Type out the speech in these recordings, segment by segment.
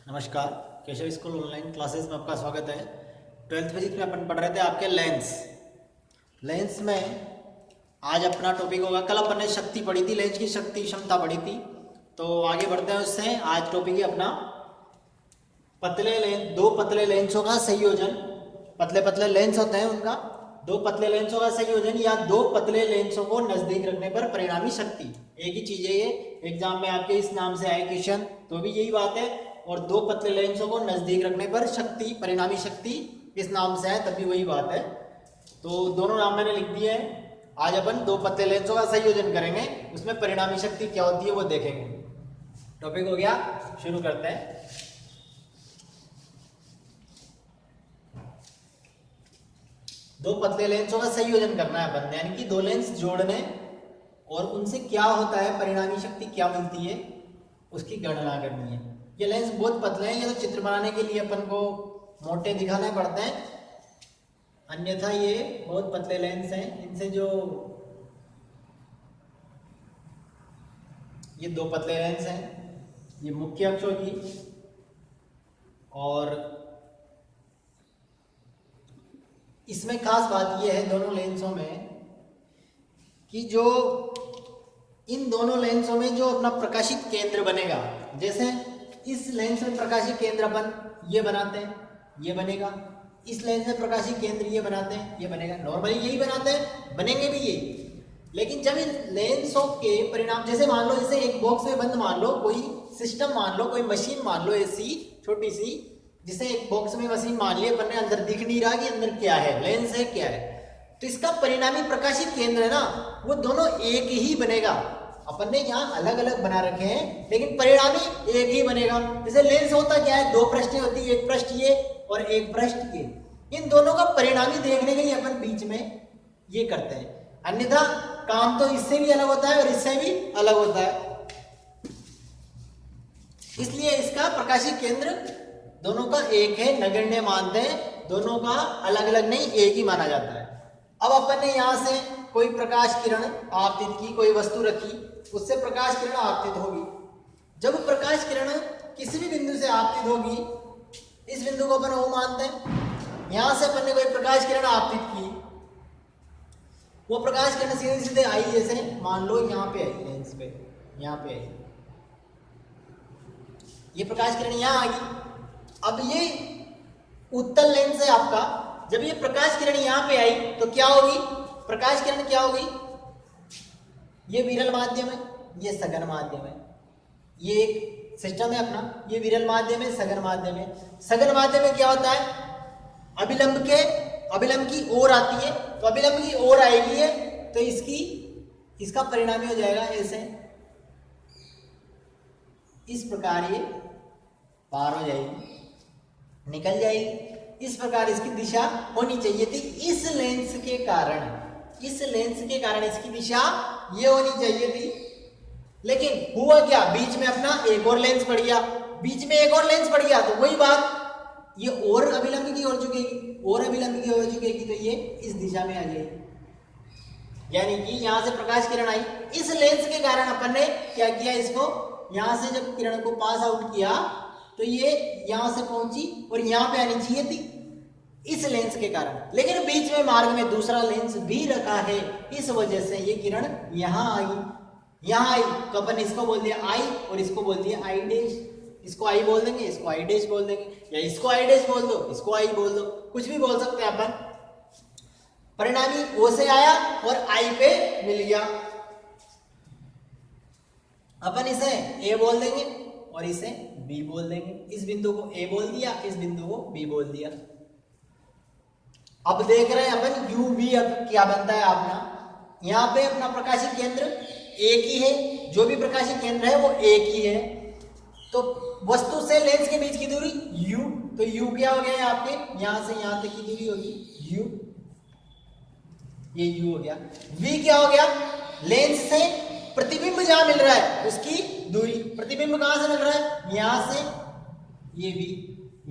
नमस्कार। Keshav school online classes में आपका स्वागत है। 12th फिजिक्स में अपन पढ़ रहे थे आपके लेंस में आज अपना टॉपिक होगा। कल अपन ने शक्ति पढ़ी थी, लेंस की शक्ति क्षमता पढ़ी थी, तो आगे बढ़ते हैं उससे। आज टॉपिक है अपना दो पतले लेंसों का संयोजन। पतले पतले लेंस होते हैं, उनका दो पतले लेंसों का संयोजन या दो पतले लेंसों को नजदीक रखने पर परिणामी शक्ति। एक ही चीज है ये, एग्जाम में आपके इस नाम से आए क्वेश्चन तो भी यही बात है। और दो पतले लेंसों को नजदीक रखने पर शक्ति, परिणामी शक्ति इस नाम से है तब भी वही बात है। तो दोनों नाम मैंने लिख दिए हैं। आज अपन दो पतले लेंसों का संयोजन करेंगे, उसमें परिणामी शक्ति क्या होती है वो देखेंगे। टॉपिक हो गया, शुरू करते हैं। दो पतले लेंसों का संयोजन करना है अपन, यानी कि दो लेंस जोड़ने और उनसे क्या होता है, परिणामी शक्ति क्या मिलती है, उसकी गणना करनी है। ये लेंस बहुत पतले हैं, ये तो चित्र बनाने के लिए अपन को मोटे दिखाने पड़ते हैं, अन्यथा ये बहुत पतले लेंस हैं। इनसे जो ये दो पतले लेंस हैं, ये मुख्य अक्ष होगी और इसमें खास बात यह है दोनों लेंसों में कि जो इन दोनों लेंसों में जो अपना प्रकाशित केंद्र बनेगा, जैसे इस लेंस में प्रकाशित केंद्र अपन ये बनाते हैं, ये बनेगा। इस लेंस में प्रकाशित केंद्र ये बनाते हैं, ये बनेगा। नॉर्मली यही बनाते हैं, बनेंगे भी ये। लेकिन जब इन लेंसों के परिणाम, जैसे मान लो जैसे एक बॉक्स में बंद मान लो, कोई सिस्टम मान लो, कोई मशीन मान लो ऐसी छोटी सी, जिसे एक बॉक्स में मशीन मान ली अपन ने, अंदर दिख नहीं रहा कि अंदर क्या है, लेंस है क्या है, तो इसका परिणामी प्रकाशित केंद्र है ना, वो दोनों एक ही बनेगा। अपन ने यहाँ अलग अलग बना रखे हैं लेकिन परिणामी एक ही बनेगा। जैसे लेंस होता क्या है, दो पृष्ठें होती है, एक पृष्ठ ये और एक पृष्ठ ये। इन दोनों का परिणामी देखने के लिए अपन बीच में ये करते हैं, अन्यथा काम तो इससे भी अलग होता है और इससे भी अलग होता है। इसलिए इसका प्रकाशित केंद्र दोनों का एक है, नगण्य मानते हैं, दोनों का अलग अलग नहीं, एक ही माना जाता है। अब अपन ने यहाँ से कोई प्रकाश किरण आपतित की, कोई वस्तु रखी, उससे प्रकाश किरण आपतित होगी। जब प्रकाश किरण किसी भी बिंदु से आपतित होगी, इस बिंदु को अपन O मानते हैं। यहां से अपन ने कोई प्रकाश किरण आपतित की, वो प्रकाश किरण सीधे सीधे आई, जैसे मान लो यहाँ पे आई, लेंस पे यहाँ पे आई, ये प्रकाश किरण यहाँ आ गई। अब ये उत्तल लेंस है आपका, जब ये प्रकाश किरण यहाँ पे आई तो क्या होगी, प्रकाश किरण क्या होगी, ये विरल माध्यम है, ये सघन माध्यम है। ये एक सिस्टम है अपना, ये विरल माध्यम है, सघन माध्यम है। सघन माध्यम में क्या होता है, अभिलंब की ओर आती है, तो अभिलंब की ओर आएगी है तो इसका परिणामी हो जाएगा ऐसे, इस प्रकार ये पार हो जाएगी, निकल जाएगी। इस प्रकार इसकी दिशा होनी चाहिए थी। इस लेंस के कारण इसकी दिशा ये होनी चाहिए थी। लेकिन हुआ क्या, बीच में अपना एक और लेंस पड़ गया, तो वही बात, ये और अभिलंब की ओर झुकेगी, तो ये इस दिशा में आ जाएगी। यानी कि यहां से प्रकाश किरण आई, इस लेंस के कारण अपन ने क्या किया, इसको यहां से जब किरण को पास आउट किया तो ये यहां से पहुंची और यहां पे आनी चाहिए थी, इस लेंस के कारण। लेकिन बीच में मार्ग में दूसरा लेंस भी रखा है, इस वजह से ये किरण यहां आई, तो अपन इसको बोल दिया आई और इसको बोल दिया आई डैश। इसको आई बोल देंगे, इसको आई डैश बोल देंगे, या इसको आई डैश बोल दो, इसको आई बोल दो, कुछ भी बोल सकते हैं अपन। परिणामी ओ से आया और आई पे मिल गया, अपन इसे ए बोल देंगे और इसे बी बोल देंगे। इस बिंदु को ए बोल दिया, इस बिंदु को बी बोल दिया। अब देख रहे हैं अपन यू वी, अब क्या बनता है अपना, यहाँ पे अपना प्रकाशित केंद्र एक ही है, जो भी प्रकाशित केंद्र है वो एक ही है। तो वस्तु से लेंस के बीच की दूरी u, तो u क्या हो गया आपके, यहां से यहां तक की दूरी होगी u, ये u हो गया। v क्या हो गया, लेंस से प्रतिबिंब जहां मिल रहा है उसकी दूरी, प्रतिबिंब कहां से मिल रहा है, यहां से, ये v,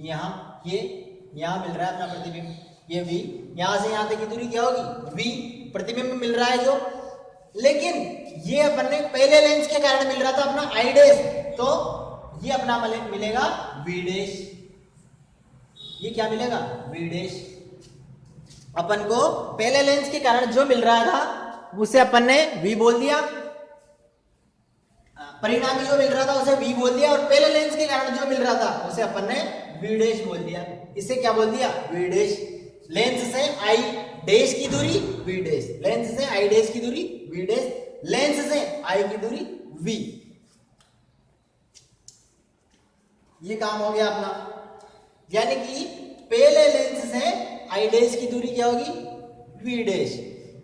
यहां मिल रहा है अपना प्रतिबिंब, ये v, यहां से यहां तक की दूरी क्या होगी v, प्रतिबिंब मिल रहा है जो। लेकिन ये अपन ने पहले लेंस के कारण मिल रहा था अपना आई डैश, तो ये अपना मिलेगा v डैश। ये क्या मिलेगा? v dash. अपन को पहले लेंस के कारण जो मिल रहा था उसे अपन ने v बोल दिया, परिणामी जो मिल रहा था उसे v बोल दिया, और पहले लेंस के कारण जो मिल रहा था उसे अपन ने v डैश बोल दिया। इसे क्या बोल दिया? v dash. लेंस से i डैश की दूरी v डैश, लेंस से i डैश की दूरी v डैश, लेंस से i की दूरी v। ये काम हो गया अपना, यानी कि पहले लेंस से i डैश की दूरी क्या होगी? v dash.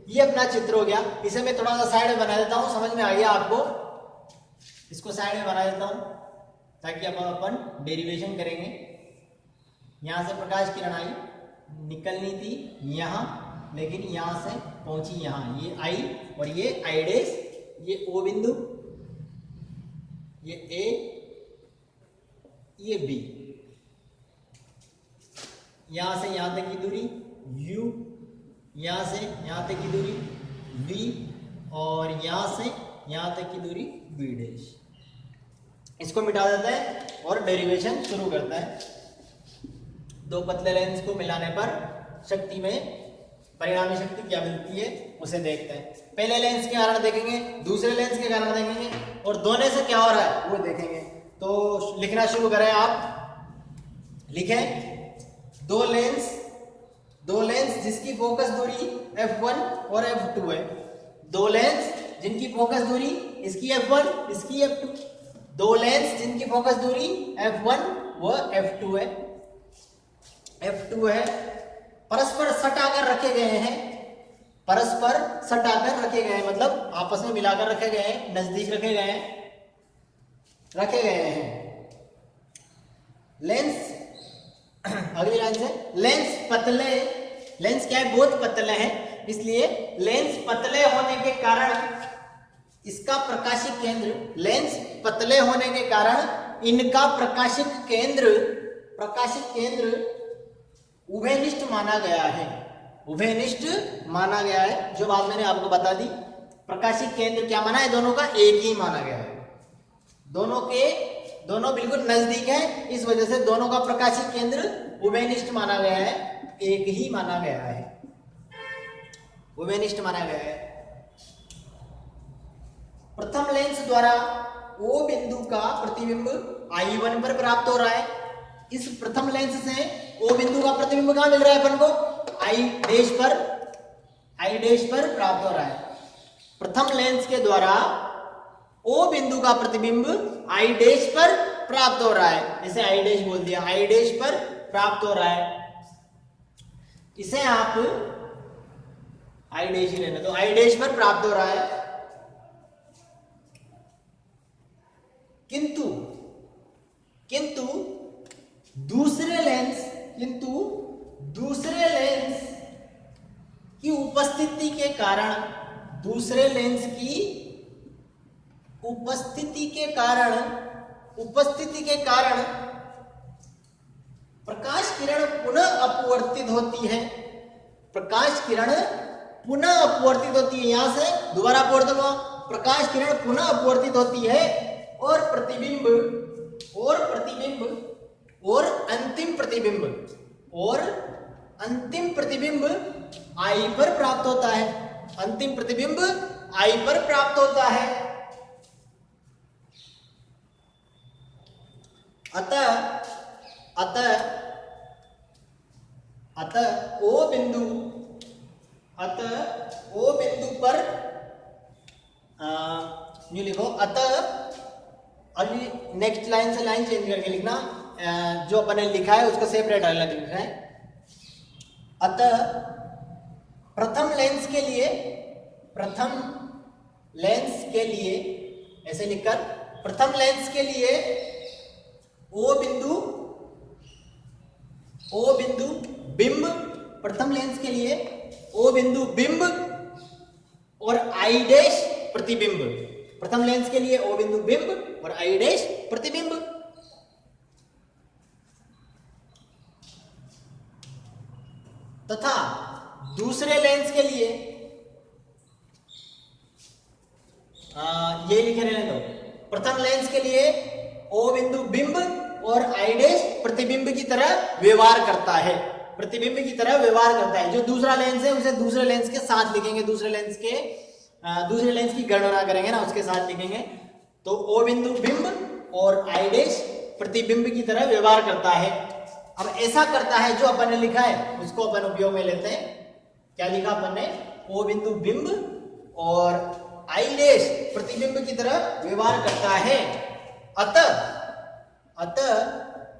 ये अपना चित्र हो गया। इसे मैं थोड़ा सा साइड में बना देता हूं, समझ में आ गया आपको? इसको साइड में बना देता हूं ताकि अब अपन डेरिवेशन करेंगे। यहां से प्रकाश किरण आई, निकलनी थी यहां, लेकिन यहां से पहुंची यहां, ये आई और ये आई डैश, ये ओ बिंदु, ये ए, ये बी। यहां से यहां तक की दूरी u, यहां से यहां तक की दूरी v, और यहां से यहां तक की दूरी v डैश। इसको मिटा देता है और डेरिवेशन शुरू करता है। दो पतले लेंस को मिलाने पर शक्ति में परिणामी शक्ति क्या मिलती है उसे देखते हैं। पहले लेंस के कारण देखेंगे, दूसरे लेंस के कारण देखेंगे, और दोनों से क्या हो रहा है वो देखेंगे। तो लिखना शुरू करें आप। लिखें दो लेंस जिसकी फोकस दूरी f1 और f2 है। दो लेंस जिनकी फोकस दूरी इसकी f1 इसकी f2। दो लेंस जिनकी फोकस दूरी f1 व f2 है, परस्पर सटाकर रखे गए हैं, परस्पर सटाकर रखे गए हैं मतलब आपस में मिलाकर रखे गए हैं, नजदीक रखे गए हैं। लेंस, अगली लाइन से, लेंस क्या है? बहुत पतले हैं, इसलिए लेंस पतले होने के कारण इसका प्रकाशिक केंद्र, लेंस पतले होने के कारण इनका प्रकाशिक केंद्र उभयनिष्ठ माना गया है। उभयनिष्ठ माना गया है, जो बात मैंने आपको बता दी। प्रकाशिक केंद्र क्या माना है? दोनों का एक ही माना गया है। दोनों बिल्कुल नजदीक है, इस वजह से दोनों का प्रकाशिक केंद्र उभयनिष्ठ माना गया है, एक ही माना गया है, उभयनिष्ठ माना गया है। प्रथम लेंस द्वारा O बिंदु का प्रतिबिंब I1 पर प्राप्त हो रहा है। इस प्रथम लेंस से O बिंदु का प्रतिबिंब कहां मिल रहा है अपन को? I डैश पर प्राप्त हो रहा है। प्रथम लेंस के द्वारा O बिंदु का प्रतिबिंब I डैश पर प्राप्त हो रहा है, इसे I डैश बोल दिया, I डैश पर प्राप्त हो रहा है। इसे आप I डैश ही लेना, तो I डैश पर प्राप्त हो रहा है। किंतु दूसरे लेंस की उपस्थिति के कारण, प्रकाश किरण पुनः अपवर्तित होती है। यहां से दोबारा अपवर्तन हुआ, प्रकाश किरण पुनः अपवर्तित होती है और अंतिम प्रतिबिंब I पर प्राप्त होता है। अंतिम प्रतिबिंब I पर प्राप्त होता है। अतः O बिंदु पर न्यू लिखो। अतः अभी नेक्स्ट लाइन से लाइन चेंज करके लिखना, जो अपन ने लिखा है उसको सेपरेट अलग लिखना है। अतः प्रथम लेंस के लिए ऐसे लिखकर, प्रथम लेंस के लिए O बिंदु बिंब, प्रथम लेंस के लिए O बिंदु बिंब और I डैश प्रतिबिंब। प्रथम लेंस के लिए O बिंदु बिंब और I डैश प्रतिबिंब। तथा दूसरे लेंस के लिए ये लिखे रहने दो। प्रथम लेंस के लिए ओ बिंदु बिंब और आई डैश प्रतिबिंब की तरह व्यवहार करता है, प्रतिबिंब की तरह व्यवहार करता है। जो दूसरा लेंस है उसे दूसरे लेंस के साथ लिखेंगे, दूसरे लेंस की गणना करेंगे ना, उसके साथ लिखेंगे। तो ओ बिंदु बिंब और आई डैश प्रतिबिंब की तरह व्यवहार करता है। अब ऐसा करता है जो अपन ने लिखा है उसको अपन उपयोग में लेते हैं। क्या लिखा अपन ने? ओ बिंदु बिंब और आई डैश प्रतिबिंब की तरह व्यवहार करता है। अतः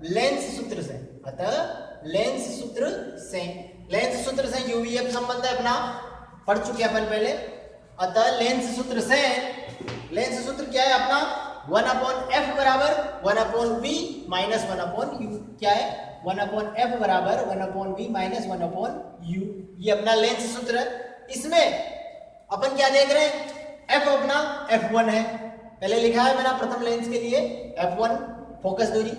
लेंस सूत्र से यूवीएफ संबंध है अपना, पढ़ चुके अपन पहले। अतः लेंस सूत्र क्या है अपना? 1/f बराबर 1/v माइनस 1/u। क्या है? 1/f बराबर 1/v माइनस 1/u। ये अपना लेंस सूत्र है। इसमें अपन क्या देख रहे हैं? f अपना f1 है, पहले लिखा है मैंने प्रथम लेंस के लिए f1 फोकस दूरी।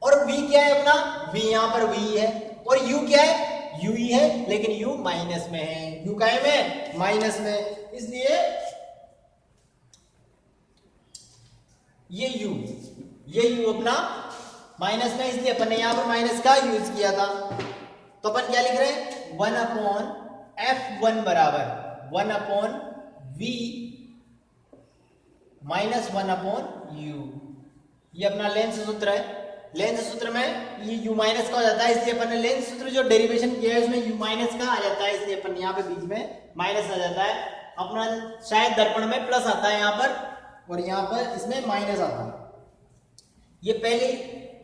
और v क्या है अपना? v यहां पर v है। और u क्या है? u ही है, लेकिन u माइनस में है। u काय में? माइनस में। इसलिए ये u अपना माइनस में, इसलिए अपन ने यहां पर माइनस का यूज किया था। तो अपन क्या लिख रहे हैं? 1/f1 बराबर 1/v माइनस 1/u। ये अपना लेंस सूत्र है। लेंस सूत्र में ये u माइनस का हो जाता है, इसलिए अपन ने लेंस सूत्र जो डेरिवेशन किया है उसमें u माइनस का आ जाता है, इसलिए अपन यहाँ पे बीच में माइनस आ जाता है। अपना शायद दर्पण में प्लस आता है यहाँ पर, और यहाँ पर इसमें माइनस आता है। ये पहले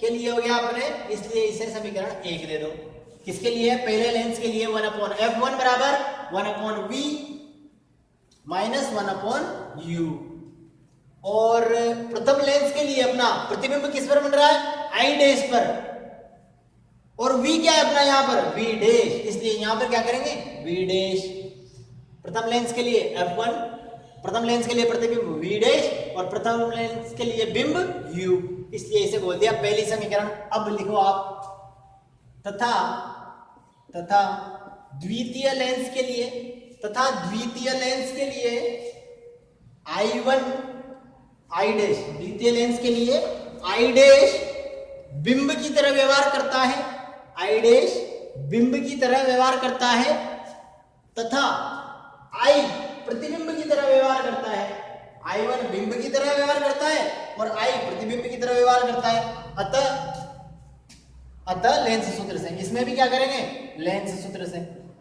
के लिए हो गया अपने, इसलिए इसे समीकरण 1 दे दो। किसके लिए? पहले लेंस के लिए 1/f1 बराबर 1/v माइनस 1/u। और प्रथम लेंस के लिए अपना प्रतिबिंब किस पर बन रहा है? आई डैश पर। और v क्या है अपना यहाँ पर? v डैश, इसलिए यहाँ पर क्या करेंगे? v dash. प्रथम लेंस के लिए f1, प्रथम लेंस के लिए प्रतिबिंब v डैश और प्रथम लेंस के लिए बिंब u, इसलिए इसे बोल दिया पहली समीकरण। अब लिखो आप तथा द्वितीय लेंस के लिए I1 आई डैश, द्वितीय लेंस के लिए आई डैश बिंब की तरह व्यवहार करता है, आई डैश बिंब की तरह व्यवहार करता है, तथा आई प्रतिबिंब की तरह व्यवहार करता है। I1 बिंब की तरह व्यवहार करता है और I प्रतिबिंब की तरह व्यवहार करता है। अतः लेंस सूत्र से, इसमें भी क्या करेंगे? लेंस सूत्र से।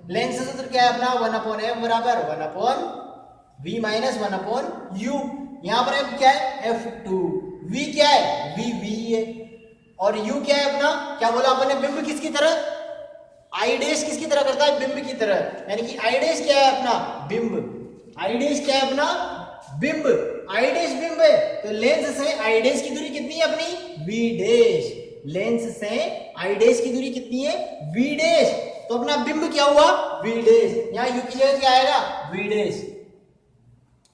लेंस सूत्र क्या है अपना? 1/f बराबर 1/v माइनस 1/u। यहां पर f क्या है? f2। v क्या है? v है। और u क्या है अपना? क्या बोला अपन ने? बिंब किसकी तरह? आई डैश किसकी तरह करता है? बिंब की तरह। यानी कि आई डैश क्या है अपना? बिंब। आई डैश क्या है अपना? बिंब। आई डैश बिंब है, तो लेंस से आई डैश की दूरी कितनी है अपनी? v dash. लेंस से आई डैश की दूरी कितनी है? v dash. तो अपना बिंब क्या हुआ? v dash. यहाँ u की जगह क्या आएगा? v dash.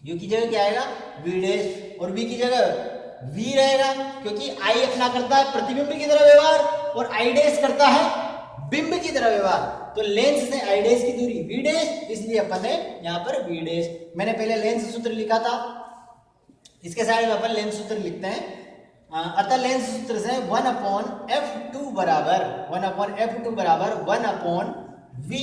u की जगह क्या आएगा? v dash. और v की जगह v रहेगा, क्योंकि I अपना करता है प्रतिबिंब की तरह व्यवहार और I डैश करता है बिंब की तरह व्यवहार। तो लेंस से I डैश की दूरी v डैश, इसलिए अपन ने यहाँ पर v डैश। मैंने पहले लेंस सूत्र लिखा था, इसके साइड में अपन लेंस सूत्र लिखते हैं। अतः लेंस सूत्र से 1/f2 बराबर 1/v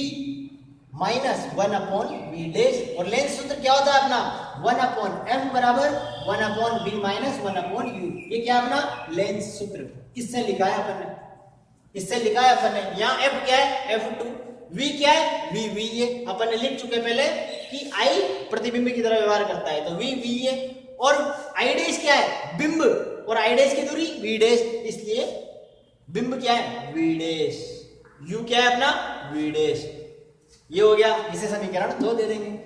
माइनस 1/v डैश। और लेंस सूत्र क्या होता है अपना? 1/f बराबर 1/v माइनस 1/u। ये क्या अपना? लेंस सूत्र। इससे लिखा है अपन ने। यहाँ f क्या है? f2। v क्या है? v है। अपन ने लिख चुके पहले कि I प्रतिबिंब की तरह व्यवहार करता है, तो v है। और I डैश क्या है? बिंब। और I डैश की दूरी v डैश, इसलिए बिंब क्या है? v dash. u क्या है अपना? v dash. ये हो गया। इसे समीकरण 2 दे देंगे।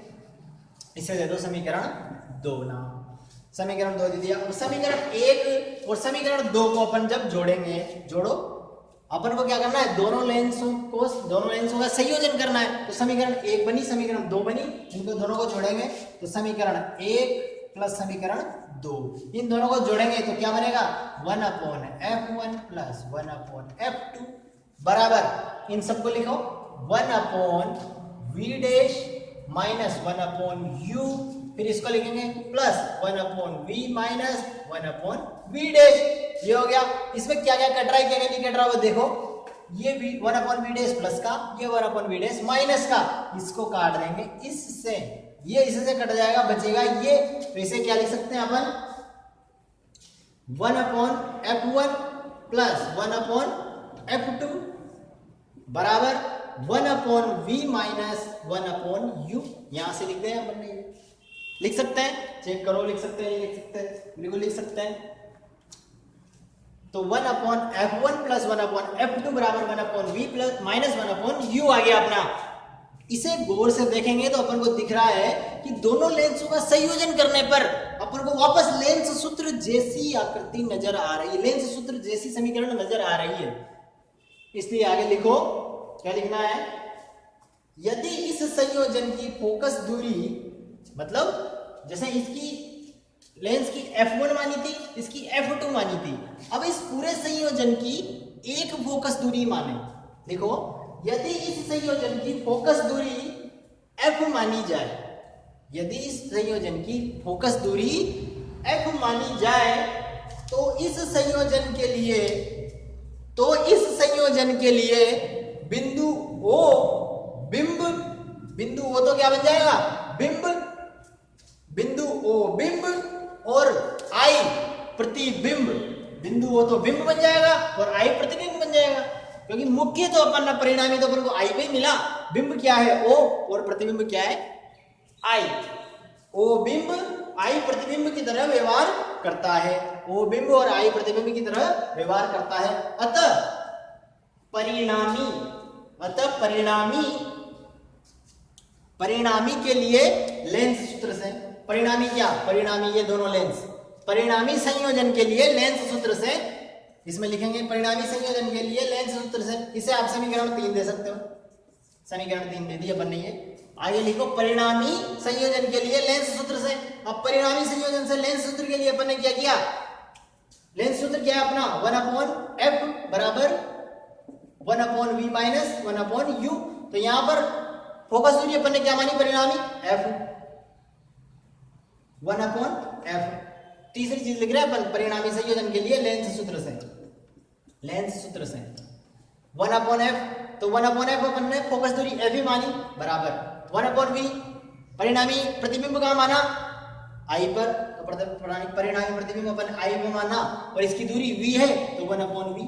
इसे दे दो समीकरण 2 ना। समीकरण 2 दे दिया। अब समीकरण 1 और समीकरण 2 को अपन जब जोड़ेंगे, जोड़ो, अपन को क्या करना है? दोनों लेंसों का संयोजन करना है। तो समीकरण 1 बनी, समीकरण 2 बनी, इनको दोनों को जोड़ेंगे तो समीकरण 1 प्लस समीकरण 2, इन दोनों को जोड़ेंगे तो क्या बनेगा? 1/f1 प्लस 1/f2 बराबर, इन सबको लिखो 1/v डैश माइनस 1/u फिर इसको लिखेंगे plus 1/v minus 1/v dash. ये हो गया। इसमें क्या क्या कट रहा है, क्या क्या नहीं कट रहा वो देखो। ये 1/v डैश प्लस का, ये 1/v डैश माइनस का, इसको काट देंगे इससे, ये इससे कट जाएगा, बचेगा ये। तो इसे क्या लिख सकते हैं अपन, 1/f1 प्लस 1/f2 बराबर 1/v माइनस 1/u। यहां से लिख दें अपन ने, लिख सकते हैं, चेक करो, लिख सकते हैं, लिख सकते हैं, बिल्कुल लिख सकते हैं। तो 1/f1 प्लस 1/f2 बराबर 1/v प्लस माइनस 1/u आ गया अपना। इसे गौर से देखेंगे तो अपन को दिख रहा है कि दोनों लेंसों का संयोजन करने पर अपन को वापस लेंस सूत्र जैसी आकृति नजर आ रही है, लेंस सूत्र जैसी समीकरण नजर आ रही है। इसलिए आगे लिखो, क्या लिखना है, यदि इस संयोजन की फोकस दूरी, मतलब जैसे इसकी लेंस की f1 मानी थी, इसकी f2 मानी थी, अब इस पूरे संयोजन की एक फोकस दूरी माने। देखो, यदि इस संयोजन की फोकस दूरी f मानी जाए, यदि इस संयोजन की फोकस दूरी f मानी जाए, तो इस संयोजन के लिए बिंदु O बिंब, बिंदु O तो क्या बन जाएगा, बिंब, बिंदु O बिंब और I प्रतिबिंब। बिंदु O तो बिंब बन जाएगा और I प्रतिबिंब बन जाएगा, क्योंकि मुख्य तो अपन परिणामी तो अपन को I पे मिला। बिंब क्या है, O, और प्रतिबिंब क्या है, I। O बिंब I प्रतिबिंब की तरह व्यवहार करता है, O बिंब और I प्रतिबिंब की तरह व्यवहार करता है। अतः परिणामी के लिए लेंस सूत्र से, परिणामी क्या, परिणामी ये दोनों लेंस, परिणामी संयोजन के लिए लेंस सूत्र से, इसमें लिखेंगे परिणामी संयोजन के लिए लेंस सूत्र से। इसे आप समीकरण 3 दे सकते हो, समीकरण 3 दे दिया अपन ने ये। आगे लिखो, परिणामी संयोजन के लिए लेंस सूत्र से। अब परिणामी संयोजन से लेंस सूत्र के लिए अपन ने क्या किया, लेंस सूत्र क्या है अपना, 1/f बराबर 1/v माइनस 1/u। तो यहां पर फोकस दूरी अपन ने क्या मानी, परिणामी f, 1/f। तीसरी चीज लिख रहे हैं अपन, परिणामी संयोजन के लिए लेंस सूत्र से, लेंस सूत्र से 1/f। तो 1/f अपन ने फोकस दूरी f ही मानी बराबर 1/v, परिणामी प्रतिबिंब का माना I पर, तो परिणामी प्रतिबिंब अपन I पे माना और इसकी दूरी v है तो 1/v,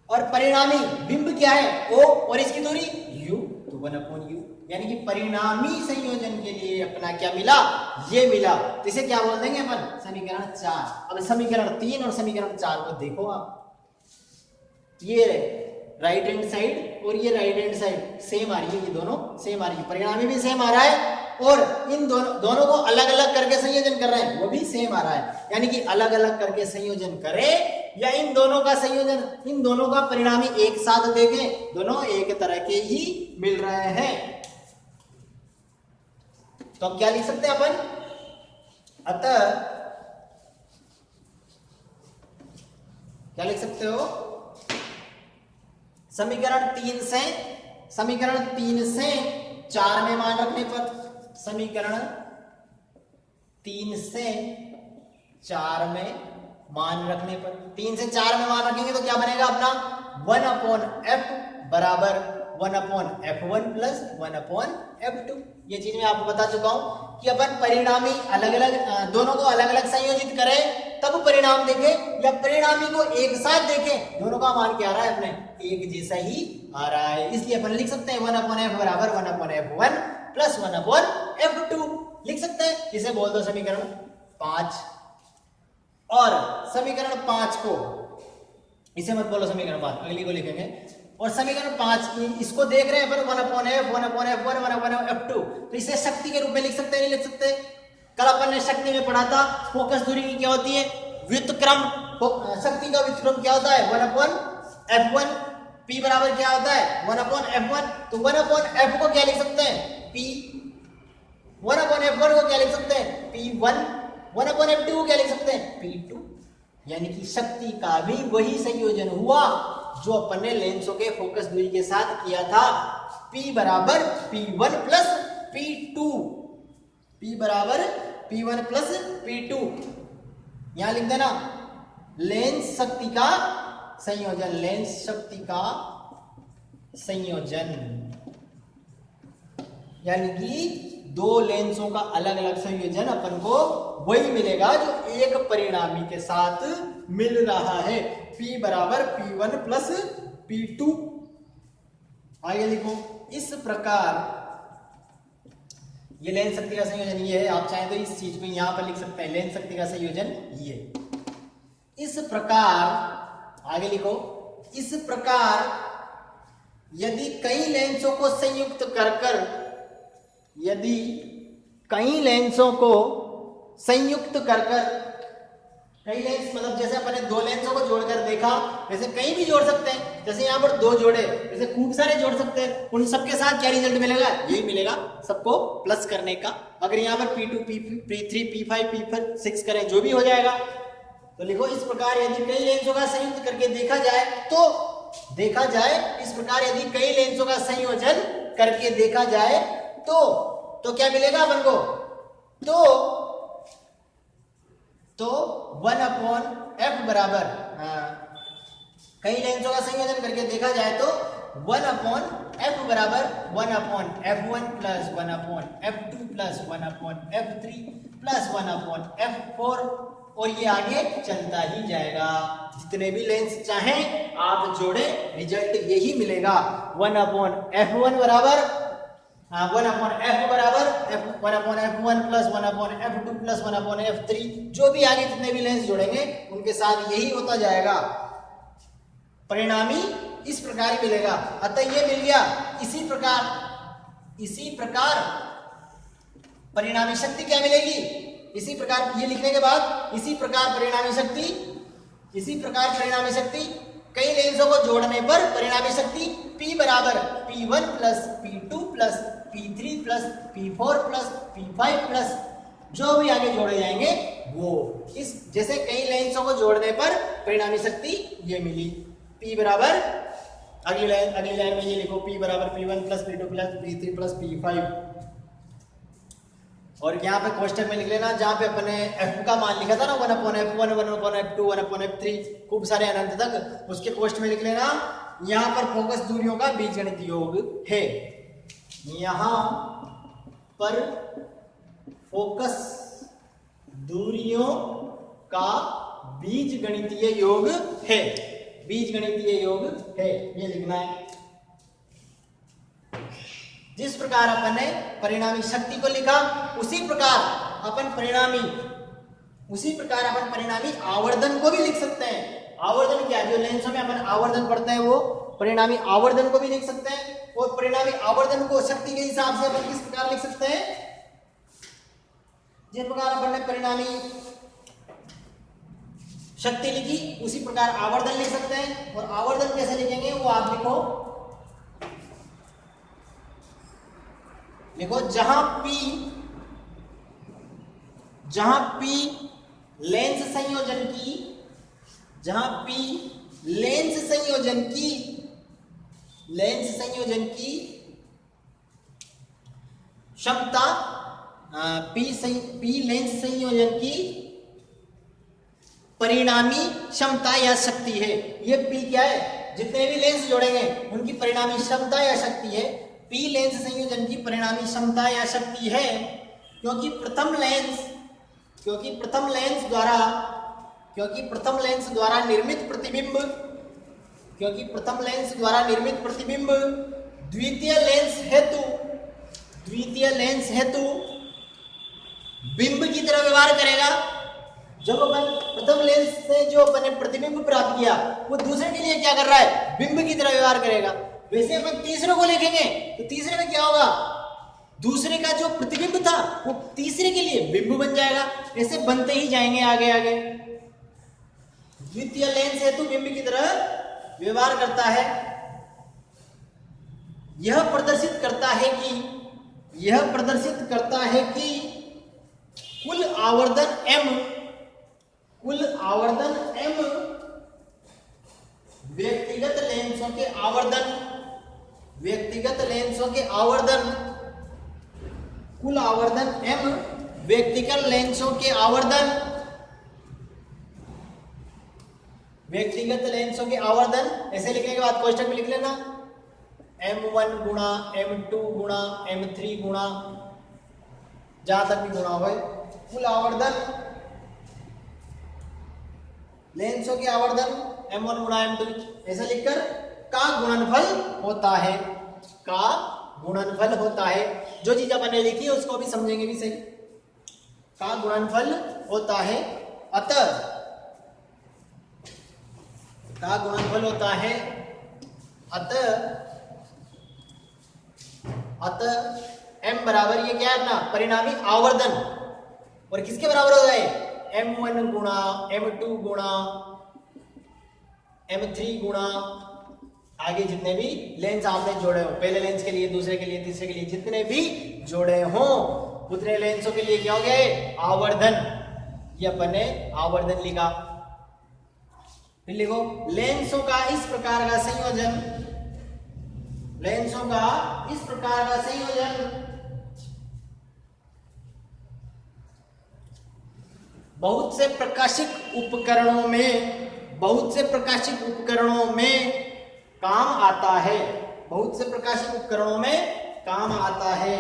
और परिणामी बिंब क्या है, O, और इसकी दूरी u, तो 1/u। यानी कि परिणामी संयोजन के लिए अपना क्या मिला, ये मिला। तो इसे क्या बोल देंगे अपन, समीकरण 4। अब समीकरण 3 और समीकरण 4 को देखो आप, ये राइट हैंड साइड और ये राइट हैंड साइड सेम आ रही है, ये दोनों सेम आ रही है, परिणामी भी सेम आ रहा है और इन दोनों को अलग अलग करके संयोजन कर रहे हैं, वो भी सेम आ रहा है। यानी कि अलग अलग करके संयोजन करें या इन दोनों का संयोजन, इन दोनों का परिणामी एक साथ देखें, दोनों एक तरह के ही मिल रहे हैं। तो अब क्या लिख सकते हैं अपन, अतः क्या लिख सकते हो, समीकरण 3 से 4 में मान रखने पर, समीकरण 3 से 4 में मान रखने पर, 3 से 4 में मान रखेंगे तो क्या बनेगा अपना, 1/f बराबर 1/f1 प्लस 1/f2। ये चीज मैं आपको बता चुका हूं कि अपन परिणामी अलग अलग, दोनों को अलग अलग संयोजित करें तब परिणाम देखें या परिणामी को एक साथ देखें, दोनों का मान क्या आ रहा है अपने, एक जैसा ही आ रहा है। इसलिए अपन लिख सकते हैं 1/f बराबर 1/f1 प्लस 1/f2 लिख सकते हैं। इसे बोल दो समीकरण 5। और समीकरण 5 को, इसे मत बोलो समीकरण 5, अगली को लिखेंगे। और समीकरण 5 इसको देख रहे हैं अपन 1/f 1/f1 1/f2, तो इसे शक्ति के रूप में लिख सकते हैं, नहीं लिख सकते। कल अपन ने शक्ति में पढ़ा था फोकस दूरी की क्या होती है, व्युत्क्रम। शक्ति का व्युत्क्रम क्या होता है, 1/f1। p बराबर क्या होता है, 1/f1। तो 1/f को क्या लिख सकते हैं, p। 1/f1 को क्या लिख सकते हैं, p1। 1/f2 को क्या लिख सकते हैं, p2। यानी कि शक्ति का भी वही संयोजन हुआ जो अपन ने लेंसों के फोकस दूरी के साथ किया था, p बराबर p1 प्लस p2। P बराबर P1 प्लस P2, यहां लिख देना लेंस शक्ति का संयोजन, लेंस शक्ति का संयोजन, यानी कि दो लेंसों का अलग अलग संयोजन अपन को वही मिलेगा जो एक परिणामी के साथ मिल रहा है। P बराबर P1 प्लस P2। आगे लिखो, इस प्रकार ये लेंस शक्ति का संयोजन ये है, आप चाहें तो इस चीज को यहां पर लिख सकते हैं, लेंस शक्ति का संयोजन ये। इस प्रकार आगे लिखो, इस प्रकार यदि कई लेंसों को संयुक्त कर यदि कई लेंसों को संयुक्त कर कई लेंस मतलब जैसे अपने दो लेंसों को जोड़कर देखा, वैसे कहीं भी जोड़ सकते हैं, जैसे यहाँ पर दो जोड़े, वैसे खूब सारे जोड़ सकते हैं, उन सबके साथ क्या रिजल्ट मिलेगा, यही मिलेगा, सबको प्लस करने का। अगर यहाँ पर P2 P3 P5 P6 करें जो भी हो जाएगा। तो लिखो, इस प्रकार यदि कई लेंसों का संयुक्त करके देखा जाए इस प्रकार यदि कई लेंसों का संयोजन करके देखा जाए तो क्या मिलेगा अपन को, तो 1/f बराबर, कई लेंसों का संयोजन करके देखा जाए तो 1/f बराबर 1/f1 plus 1/f2 plus 1/f3 plus 1/f4, और ये आगे चलता ही जाएगा। जितने भी लेंस चाहें आप जोड़े, रिजल्ट यही मिलेगा। 1/f1 बराबर 1/f बराबर 1/f1 plus 1/f2 plus 1/f3, जो भी आगे जितने भी लेंस जोड़ेंगे उनके साथ यही होता जाएगा, परिणामी इस प्रकार ही मिलेगा। अतः ये मिल गया। इसी प्रकार परिणामी शक्ति क्या मिलेगी, इसी प्रकार ये लिखने के बाद इसी प्रकार परिणामी शक्ति कई लेंसों को जोड़ने पर परिणामी शक्ति P बराबर P1 plus P2 plus P3 plus P4 plus P5 plus जो भी आगे जोड़े जाएंगे वो, इस जैसे कई लेंसों को जोड़ने पर परिणामी शक्ति ये मिली। P बराबर अगली लाइन में ये लिखो, P बराबर P1 plus P2 plus P3 plus P5, और यहाँ पे कोष्टक में लिख लेना जहां पे अपने f का मान लिखा था ना 1/f1 1/f2 1/f3 खूब सारे अनंत तक, उसके कोष्ट में लिख लेना यहाँ पर फोकस दूरियों का बीजगणित योग है। यहाँ पर फोकस दूरियों का बीजगणितीय योग है, ये लिखना है। जिस प्रकार अपन ने परिणामी शक्ति को लिखा उसी प्रकार अपन परिणामी आवर्धन को भी लिख सकते हैं। आवर्धन क्या है, जो लेंसों में अपन आवर्धन पढ़ते हैं वो परिणामी आवर्धन को भी लिख सकते हैं, और परिणामी आवर्धन को शक्ति के हिसाब से अपन किस प्रकार लिख सकते हैं, जिस प्रकार अपन ने परिणामी शक्ति लिखी उसी प्रकार आवर्धन लिख सकते हैं। और आवर्धन कैसे लिखेंगे वो आप लिखो, जहां P लेंस संयोजन की क्षमता, P लेंस संयोजन की परिणामी क्षमता या शक्ति है। ये P क्या है, जितने भी लेंस जोड़ेंगे उनकी परिणामी क्षमता या शक्ति है। P लेंस संयोजन की परिणामी क्षमता या शक्ति है, क्योंकि प्रथम लेंस द्वारा निर्मित प्रतिबिंब द्वितीय लेंस हेतु बिंब की तरह व्यवहार करेगा। जब अपन प्रथम लेंस से जो अपन ने प्रतिबिंब प्राप्त किया वो दूसरे के लिए क्या कर रहा है, बिंब की तरह व्यवहार करेगा। वैसे अपन तीसरे को लिखेंगे तो तीसरे में क्या होगा, दूसरे का जो प्रतिबिंब था वो तीसरे के लिए बिंब बन जाएगा। ऐसे बनते ही जाएंगे आगे आगे। द्वितीय लेंस हेतु बिंब की तरह व्यवहार करता है। यह प्रदर्शित करता है कि कुल आवर्धन m व्यक्तिगत लेंसों के आवर्धन कुल आवर्धन m व्यक्तिगत लेंसों के आवर्धन, व्यक्तिगत लेंसों के आवर्धन ऐसे लिखने के बाद कोष्टक में लिख लेना m1 गुणा m2 गुणा m3 गुणा जहां तक भी गुणा हो कुल आवर्धन, लेंसों के आवर्धन m1 गुणा m2 ऐसा लिखकर का गुणनफल होता है, का गुणनफल होता है। जो चीज अपन ने लिखी है उसको भी समझेंगे भी सही। का गुणनफल होता है, अतः का गुणनफल होता है, अतः m बराबर ये क्या है अपना परिणामी आवर्धन, और किसके बराबर हो जाए m1 गुणा m2 गुणा m3 गुणा आगे जितने भी लेंस आपने जोड़े हो, पहले लेंस के लिए, दूसरे के लिए, तीसरे के लिए जितने भी जोड़े हो उतने लेंसों के लिए क्या हो गए आवर्धन। ये अपन ने आवर्धन लिखा। फिर लिखो लेंसों का इस प्रकार का संयोजन, लेंसों का इस प्रकार का संयोजन बहुत से प्रकाशिक उपकरणों में, बहुत से प्रकाशिक उपकरणों में काम आता है, बहुत से प्रकाशिक उपकरणों में काम आता है,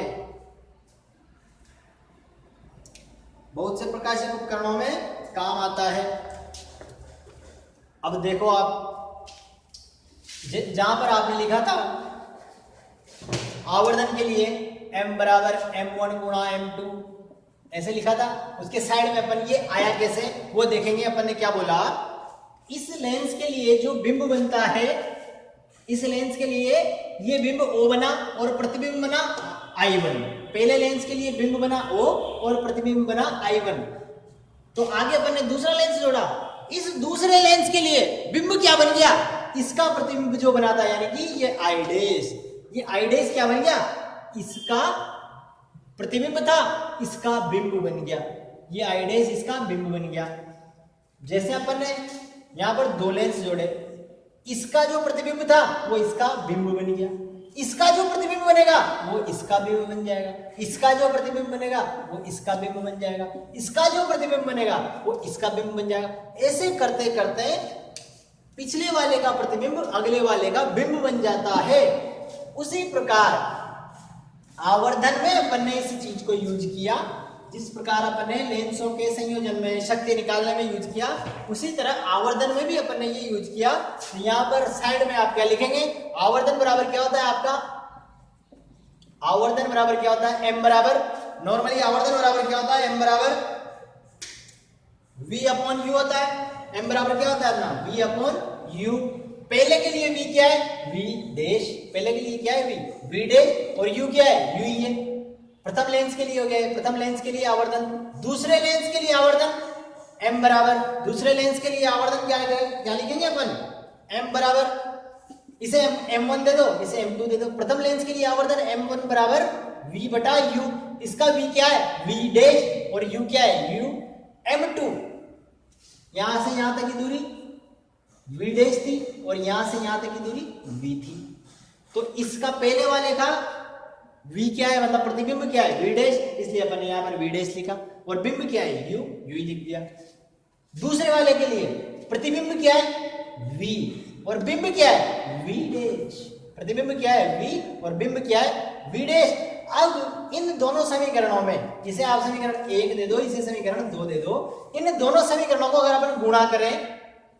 बहुत से प्रकाशिक उपकरणों में काम आता है। अब देखो आप जहां पर आपने लिखा था आवर्धन के लिए m बराबर m1 गुणा m2 ऐसे लिखा था, उसके साइड में अपन ये आया कैसे वो देखेंगे। अपन ने क्या बोला, इस लेंस के लिए जो बिंब बनता है, इस लेंस के लिए ये बिंब O बना और प्रतिबिंब बना I1। पहले लेंस के लिए बिंब बना O और प्रतिबिंब बना I1। तो आगे अपन ने दूसरा लेंस जोड़ा, इस दूसरे लेंस के लिए बिंब क्या बन गया, इसका प्रतिबिंब जो बना था, यानी कि ये I डैश, ये I डैश क्या बन गया, इसका प्रतिबिंब था, इसका बिंब बन गया, ये I डैश इसका बिंब बन गया। जैसे अपन ने यहां पर दो लेंस जोड़े, इसका जो प्रतिबिंब था वो इसका बिंब बन गया, इसका जो प्रतिबिंब बनेगा वो इसका बिंब बन जाएगा, इसका जो प्रतिबिंब बनेगा वो इसका बिंब बन जाएगा, इसका जो प्रतिबिंब बनेगा वो इसका बिंब बन जाएगा। ऐसे करते करते पिछले वाले का प्रतिबिंब अगले वाले का बिंब बन जाता है। उसी प्रकार आवर्धन में अपन ने इस चीज को यूज किया, जिस प्रकार अपन ने लेंसों के संयोजन में शक्ति निकालने में यूज किया, उसी तरह आवर्धन में भी अपन ने ये यूज किया। यहाँ पर साइड में आप क्या लिखेंगे, आवर्धन बराबर क्या होता है आपका, आवर्धन बराबर क्या होता है m बराबर, नॉर्मली आवर्धन बराबर क्या होता है m बराबर v अपॉन u होता है। m बराबर क्या होता है अपना v अपॉन u। पहले के लिए v क्या है v डैश, पहले के लिए क्या है v डैश, और u क्या है u ही है। प्रथम लेंस के लिए हो गया, प्रथम लेंस के लिए आवर्धन, दूसरे लेंस के लिए आवर्धन m बराबर, दूसरे लेंस के लिए आवर्धन क्या लिखेंगे अपन m बराबर, इसे m1 दे दो, इसे m2 दे दो। प्रथम लेंस के लिए आवर्धन m1 बराबर v बटा u, इसका v क्या है v डैश और u क्या है u m2। यहां से यहां तक की दूरी v डैश थी और यहां से यहां तक की दूरी v थी, तो इसका पहले वाले का v क्या है, मतलब प्रतिबिंब क्या है v डैश, इसलिए अपन ने यहां पर v डैश लिखा, और बिंब क्या है u ही लिख दिया। दूसरे वाले के लिए प्रतिबिंब क्या है v और बिंब क्या है v डैश, प्रतिबिंब क्या है v और बिंब क्या है v डैश। अब इन दोनों समीकरणों में, इसे आप समीकरण 1 दे दो, इसे समीकरण 2 दे दो, इन दोनों समीकरणों को अगर अपन गुणा करें,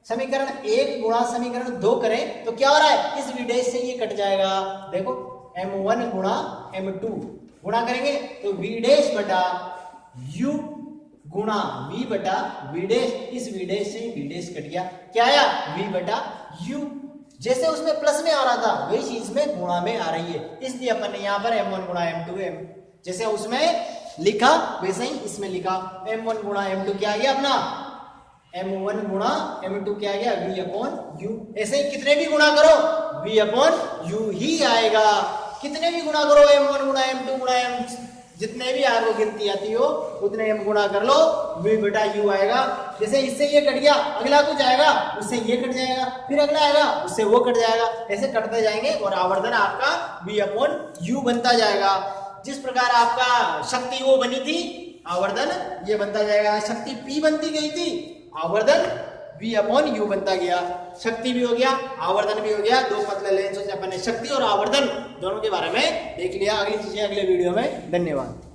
समीकरण 1 गुणा समीकरण 2 करें तो क्या हो रहा है, इस v डैश से ये कट जाएगा। देखो m1 गुणा m2 गुणा करेंगे तो v डैश बटा u गुणा v बटा v डैश, इस v डैश से v डैश कट गया, क्या आया v बटा u। जैसे उसमें प्लस में आ रहा था वही चीज में गुणा में आ रही है, इसलिए अपन ने यहाँ पर m1 गुणा m2 जैसे उसमें लिखा वैसे ही इसमें लिखा, m1 गुणा m2 क्या आ गया अपना m1 गुणा m2 क्या आ गया v अपॉन u। ऐसे ही कितने भी गुणा करो v अपॉन u ही आएगा, कितने भी गुणा करो m1 गुणा m2 गुणा m, जितने भी आपको गिनती आती हो उतने m गुणा कर लो v बटा u आएगा। जैसे इससे ये कट गया, अगला कुछ आएगा उससे ये कट जाएगा, फिर अगला आएगा उससे वो कट जाएगा, ऐसे कटते जाएंगे और आवर्धन आपका v अपॉन u बनता जाएगा। जिस प्रकार आपका शक्ति वो बनी थी आवर्धन ये बनता जाएगा, शक्ति P बनती गई थी, आवर्धन V/U बनता गया, शक्ति भी हो गया, आवर्धन भी हो गया। दो पतले लेंसों से अपन ने शक्ति और आवर्धन दोनों के बारे में देख लिया। अगली चीजें अगले वीडियो में। धन्यवाद।